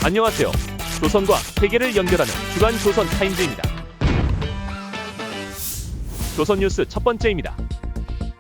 안녕하세요. 조선과 세계를 연결하는 주간 조선 타임즈입니다. 조선 뉴스 첫 번째입니다.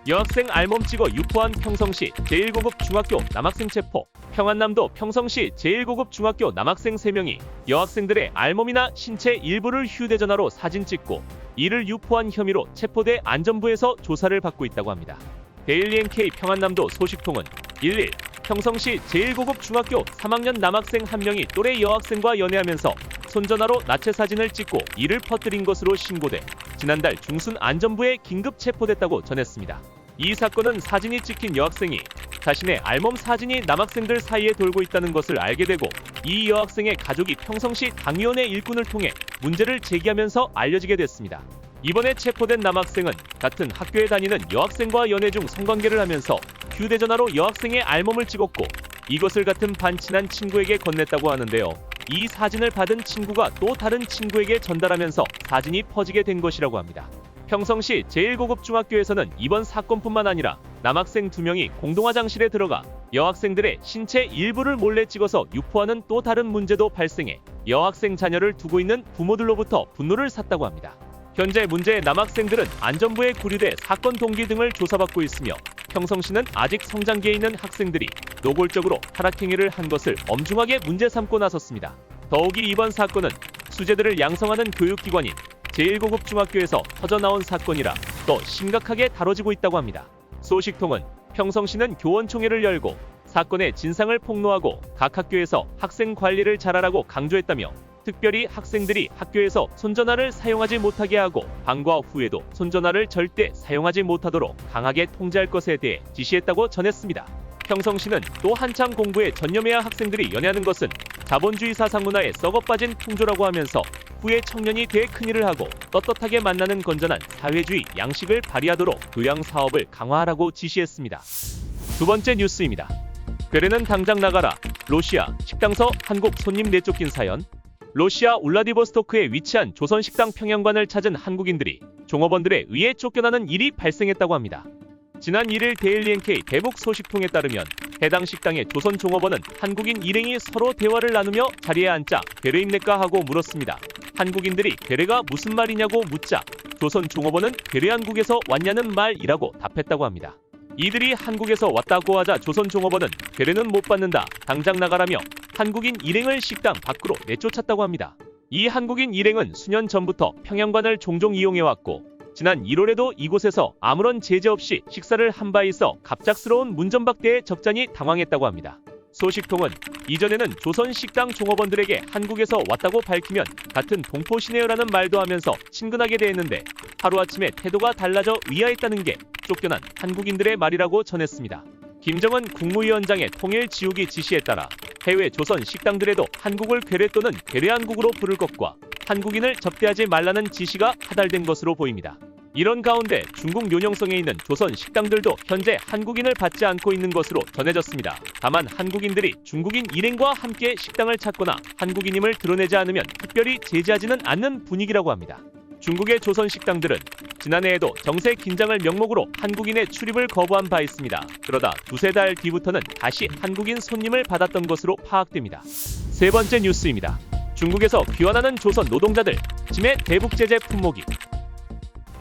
여학생 알몸 찍어 유포한 평성시 제1고급 중학교 남학생 체포. 평안남도 평성시 제1고급 중학교 남학생 3명이 여학생들의 알몸이나 신체 일부를 휴대전화로 사진 찍고 이를 유포한 혐의로 체포돼 안전부에서 조사를 받고 있다고 합니다. 데일리 NK 평안남도 소식통은 1일 평성시 제1고급 중학교 3학년 남학생 1명이 또래 여학생과 연애하면서 손전화로 나체 사진을 찍고 이를 퍼뜨린 것으로 신고돼 지난달 중순 안전부에 긴급 체포됐다고 전했습니다. 이 사건은 사진이 찍힌 여학생이 자신의 알몸 사진이 남학생들 사이에 돌고 있다는 것을 알게 되고 이 여학생의 가족이 평성시 당위원회 일꾼을 통해 문제를 제기하면서 알려지게 됐습니다. 이번에 체포된 남학생은 같은 학교에 다니는 여학생과 연애 중 성관계를 하면서 휴대전화로 여학생의 알몸을 찍었고 이것을 같은 반친한 친구에게 건넸다고 하는데요. 이 사진을 받은 친구가 또 다른 친구에게 전달하면서 사진이 퍼지게 된 것이라고 합니다. 평성시 제1고급 중학교에서는 이번 사건뿐만 아니라 남학생 2명이 공동화장실에 들어가 여학생들의 신체 일부를 몰래 찍어서 유포하는 또 다른 문제도 발생해 여학생 자녀를 두고 있는 부모들로부터 분노를 샀다고 합니다. 현재 문제의 남학생들은 안전부에 구류돼 사건 동기 등을 조사받고 있으며 평성시는 아직 성장기에 있는 학생들이 노골적으로 타락행위를 한 것을 엄중하게 문제 삼고 나섰습니다. 더욱이 이번 사건은 수재들을 양성하는 교육기관인 제1고급 중학교에서 터져나온 사건이라 더 심각하게 다뤄지고 있다고 합니다. 소식통은 평성시는 교원총회를 열고 사건의 진상을 폭로하고 각 학교에서 학생 관리를 잘하라고 강조했다며 특별히 학생들이 학교에서 손전화를 사용하지 못하게 하고 방과 후에도 손전화를 절대 사용하지 못하도록 강하게 통제할 것에 대해 지시했다고 전했습니다. 평성시는 또 한창 공부에 전념해야 학생들이 연애하는 것은 자본주의 사상 문화에 썩어빠진 풍조라고 하면서 후에 청년이 돼 큰일을 하고 떳떳하게 만나는 건전한 사회주의 양식을 발휘하도록 교양 사업을 강화하라고 지시했습니다. 두 번째 뉴스입니다. 괴뢰는 당장 나가라. 러시아 식당서 한국 손님 내쫓긴 사연. 러시아 울라디보스토크에 위치한 조선식당 평양관을 찾은 한국인들이 종업원들에 의해 쫓겨나는 일이 발생했다고 합니다. 지난 1일 데일리 NK 대북 소식통에 따르면 해당 식당의 조선 종업원은 한국인 일행이 서로 대화를 나누며 자리에 앉자 괴뢰 입내까 하고 물었습니다. 한국인들이 괴뢰가 무슨 말이냐고 묻자 조선 종업원은 괴뢰 한국에서 왔냐는 말이라고 답했다고 합니다. 이들이 한국에서 왔다고 하자 조선 종업원은 괴뢰는 못 받는다. 당장 나가라며 한국인 일행을 식당 밖으로 내쫓았다고 합니다. 이 한국인 일행은 수년 전부터 평양관을 종종 이용해왔고 지난 1월에도 이곳에서 아무런 제재 없이 식사를 한 바 있어 갑작스러운 문전박대에 적잖이 당황했다고 합니다. 소식통은 이전에는 조선 식당 종업원들에게 한국에서 왔다고 밝히면 같은 동포시네요라는 말도 하면서 친근하게 대했는데 하루아침에 태도가 달라져 의아했다는 게 쫓겨난 한국인들의 말이라고 전했습니다. 김정은 국무위원장의 통일 지우기 지시에 따라 해외 조선 식당들에도 한국을 괴뢰 또는 괴뢰한국으로 부를 것과 한국인을 접대하지 말라는 지시가 하달된 것으로 보입니다. 이런 가운데 중국 요령성에 있는 조선 식당들도 현재 한국인을 받지 않고 있는 것으로 전해졌습니다. 다만 한국인들이 중국인 일행과 함께 식당을 찾거나 한국인임을 드러내지 않으면 특별히 제재하지는 않는 분위기라고 합니다. 중국의 조선 식당들은 지난해에도 정세 긴장을 명목으로 한국인의 출입을 거부한 바 있습니다. 그러다 두세 달 뒤부터는 다시 한국인 손님을 받았던 것으로 파악됩니다. 세 번째 뉴스입니다. 중국에서 귀환하는 조선 노동자들 짐에 대북 제재 품목이.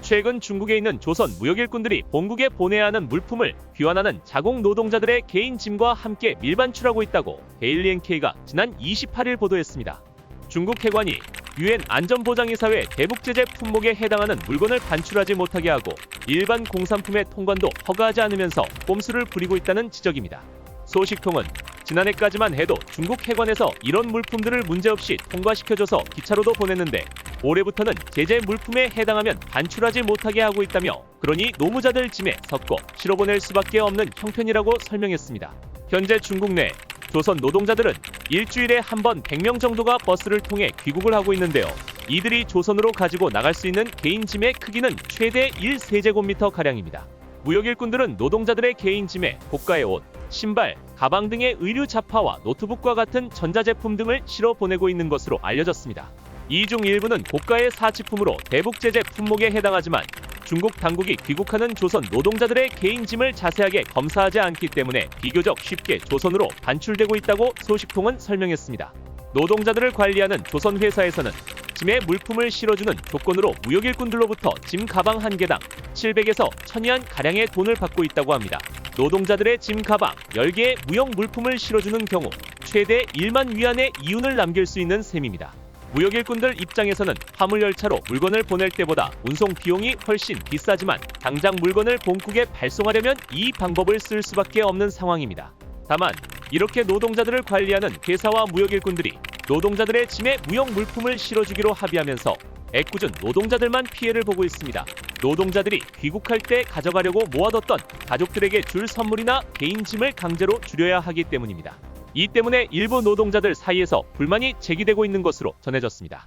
최근 중국에 있는 조선 무역일꾼들이 본국에 보내야 하는 물품을 귀환하는 자국 노동자들의 개인 짐과 함께 밀반출하고 있다고 데일리 NK가 지난 28일 보도했습니다. 중국 해관이 유엔 안전보장이사회 대북 제재 품목에 해당하는 물건을 반출하지 못하게 하고 일반 공산품의 통관도 허가하지 않으면서 꼼수를 부리고 있다는 지적입니다. 소식통은 지난해까지만 해도 중국 해관에서 이런 물품들을 문제없이 통과시켜줘서 기차로도 보냈는데 올해부터는 제재 물품에 해당하면 반출하지 못하게 하고 있다며 그러니 노무자들 짐에 섞어 실어보낼 수밖에 없는 형편이라고 설명했습니다. 현재 중국 내 조선 노동자들은 일주일에 한 번 100명 정도가 버스를 통해 귀국을 하고 있는데요. 이들이 조선으로 가지고 나갈 수 있는 개인 짐의 크기는 최대 1세제곱미터가량입니다. 무역일꾼들은 노동자들의 개인 짐에 고가의 옷, 신발, 가방 등의 의류 잡화와 노트북과 같은 전자제품 등을 실어 보내고 있는 것으로 알려졌습니다. 이 중 일부는 고가의 사치품으로 대북 제재 품목에 해당하지만 중국 당국이 귀국하는 조선 노동자들의 개인 짐을 자세하게 검사하지 않기 때문에 비교적 쉽게 조선으로 반출되고 있다고 소식통은 설명했습니다. 노동자들을 관리하는 조선 회사에서는 짐에 물품을 실어주는 조건으로 무역일꾼들로부터 짐 가방 한 개당 700에서 1000위안 가량의 돈을 받고 있다고 합니다. 노동자들의 짐 가방 10개에 무역 물품을 실어주는 경우 최대 1만 위안의 이윤을 남길 수 있는 셈입니다. 무역일꾼들 입장에서는 화물열차로 물건을 보낼 때보다 운송 비용이 훨씬 비싸지만 당장 물건을 본국에 발송하려면 이 방법을 쓸 수밖에 없는 상황입니다. 다만 이렇게 노동자들을 관리하는 회사와 무역일꾼들이 노동자들의 짐에 무역 물품을 실어주기로 합의하면서 애꿎은 노동자들만 피해를 보고 있습니다. 노동자들이 귀국할 때 가져가려고 모아뒀던 가족들에게 줄 선물이나 개인 짐을 강제로 줄여야 하기 때문입니다. 이 때문에 일부 노동자들 사이에서 불만이 제기되고 있는 것으로 전해졌습니다.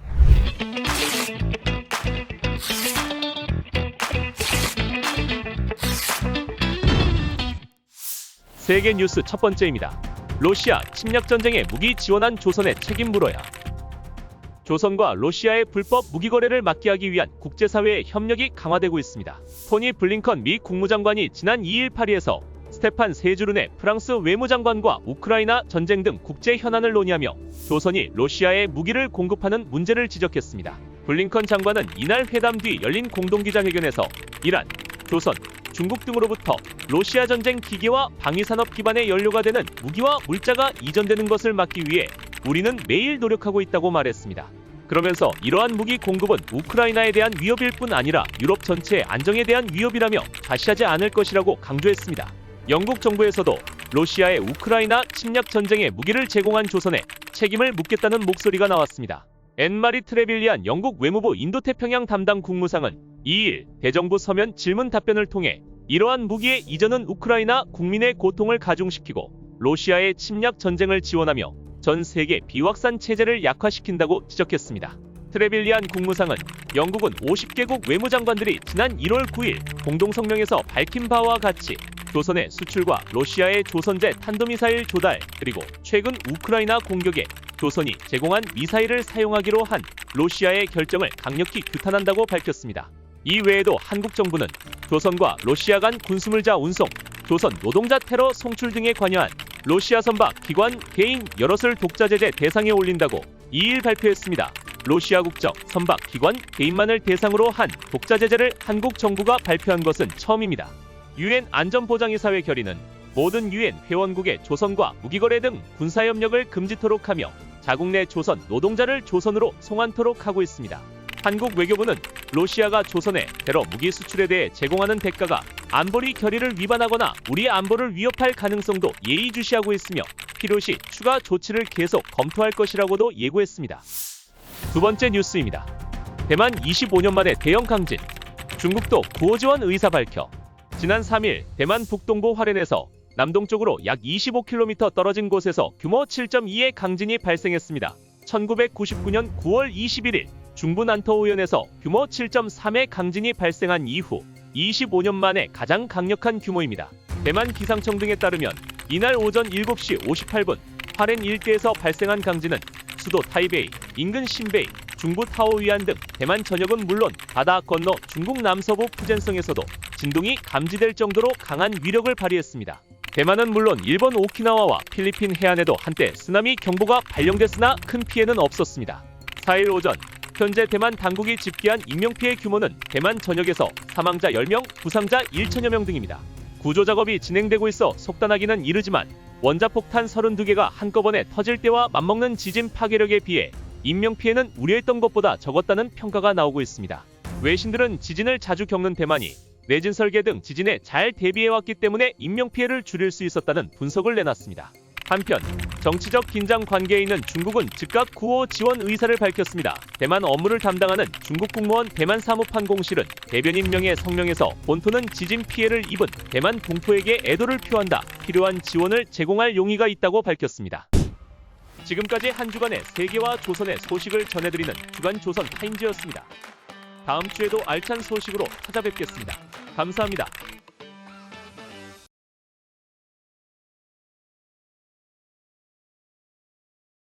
세계 뉴스 첫 번째입니다. 러시아 침략 전쟁에 무기 지원한 조선의 책임 물어야. 조선과 러시아의 불법 무기 거래를 막게 하기 위한 국제사회의 협력이 강화되고 있습니다. 토니 블링컨 미 국무장관이 지난 2일 파리에서 스테판 세주르네 프랑스 외무장관과 우크라이나 전쟁 등 국제 현안을 논의하며 조선이 러시아에 무기를 공급하는 문제를 지적했습니다. 블링컨 장관은 이날 회담 뒤 열린 공동기자회견에서 이란, 조선, 중국 등으로부터 러시아 전쟁 기계와 방위산업 기반의 연료가 되는 무기와 물자가 이전되는 것을 막기 위해 우리는 매일 노력하고 있다고 말했습니다. 그러면서 이러한 무기 공급은 우크라이나에 대한 위협일 뿐 아니라 유럽 전체의 안정에 대한 위협이라며 좌시하지 않을 것이라고 강조했습니다. 영국 정부에서도 러시아의 우크라이나 침략 전쟁에 무기를 제공한 조선에 책임을 묻겠다는 목소리가 나왔습니다. 앤마리 트레빌리안 영국 외무부 인도태평양 담당 국무상은 2일 대정부 서면 질문 답변을 통해 이러한 무기의 이전은 우크라이나 국민의 고통을 가중시키고 러시아의 침략 전쟁을 지원하며 전 세계 비확산 체제를 약화시킨다고 지적했습니다. 트레빌리안 국무상은 영국은 50개국 외무장관들이 지난 1월 9일 공동성명에서 밝힌 바와 같이 조선의 수출과 러시아의 조선제 탄도미사일 조달 그리고 최근 우크라이나 공격에 조선이 제공한 미사일을 사용하기로 한 러시아의 결정을 강력히 규탄한다고 밝혔습니다. 이 외에도 한국 정부는 조선과 러시아 간 군수물자 운송, 조선 노동자 테러 송출 등에 관여한 러시아 선박, 기관, 개인 여럿을 독자 제재 대상에 올린다고 2일 발표했습니다. 러시아 국적, 선박, 기관, 개인만을 대상으로 한 독자 제재를 한국 정부가 발표한 것은 처음입니다. 유엔 안전보장이사회 결의는 모든 유엔 회원국의 조선과 무기거래 등 군사협력을 금지토록 하며 자국 내 조선 노동자를 조선으로 송환토록 하고 있습니다. 한국 외교부는 러시아가 조선에 테러 무기 수출에 대해 제공하는 대가가 안보리 결의를 위반하거나 우리 안보를 위협할 가능성도 예의주시하고 있으며 필요시 추가 조치를 계속 검토할 것이라고도 예고했습니다. 두 번째 뉴스입니다. 대만 25년 만에 대형 강진, 중국도 구호 지원 의사 밝혀. 지난 3일 대만 북동부 화롄에서 남동쪽으로 약 25km 떨어진 곳에서 규모 7.2의 강진이 발생했습니다. 1999년 9월 21일 중부 난토우현에서 규모 7.3의 강진이 발생한 이후 25년 만에 가장 강력한 규모입니다. 대만 기상청 등에 따르면 이날 오전 7시 58분 화롄 일대에서 발생한 강진은 수도 타이베이, 인근 신베이, 중부 타오위안 등 대만 전역은 물론 바다 건너 중국 남서부 푸젠성에서도 진동이 감지될 정도로 강한 위력을 발휘했습니다. 대만은 물론 일본 오키나와와 필리핀 해안에도 한때 쓰나미 경보가 발령됐으나 큰 피해는 없었습니다. 4일 오전 현재 대만 당국이 집계한 인명피해 규모는 대만 전역에서 사망자 10명, 부상자 1천여 명 등입니다. 구조 작업이 진행되고 있어 속단하기는 이르지만 원자폭탄 32개가 한꺼번에 터질 때와 맞먹는 지진 파괴력에 비해 인명피해는 우려했던 것보다 적었다는 평가가 나오고 있습니다. 외신들은 지진을 자주 겪는 대만이 내진 설계 등 지진에 잘 대비해왔기 때문에 인명피해를 줄일 수 있었다는 분석을 내놨습니다. 한편 정치적 긴장 관계에 있는 중국은 즉각 구호 지원 의사를 밝혔습니다. 대만 업무를 담당하는 중국 국무원 대만 사무판 공실은 대변인 명의 성명에서 본토는 지진 피해를 입은 대만 동포에게 애도를 표한다. 필요한 지원을 제공할 용의가 있다고 밝혔습니다. 지금까지 한 주간의 세계와 조선의 소식을 전해드리는 주간 조선 타임즈였습니다. 다음 주에도 알찬 소식으로 찾아뵙겠습니다. 감사합니다.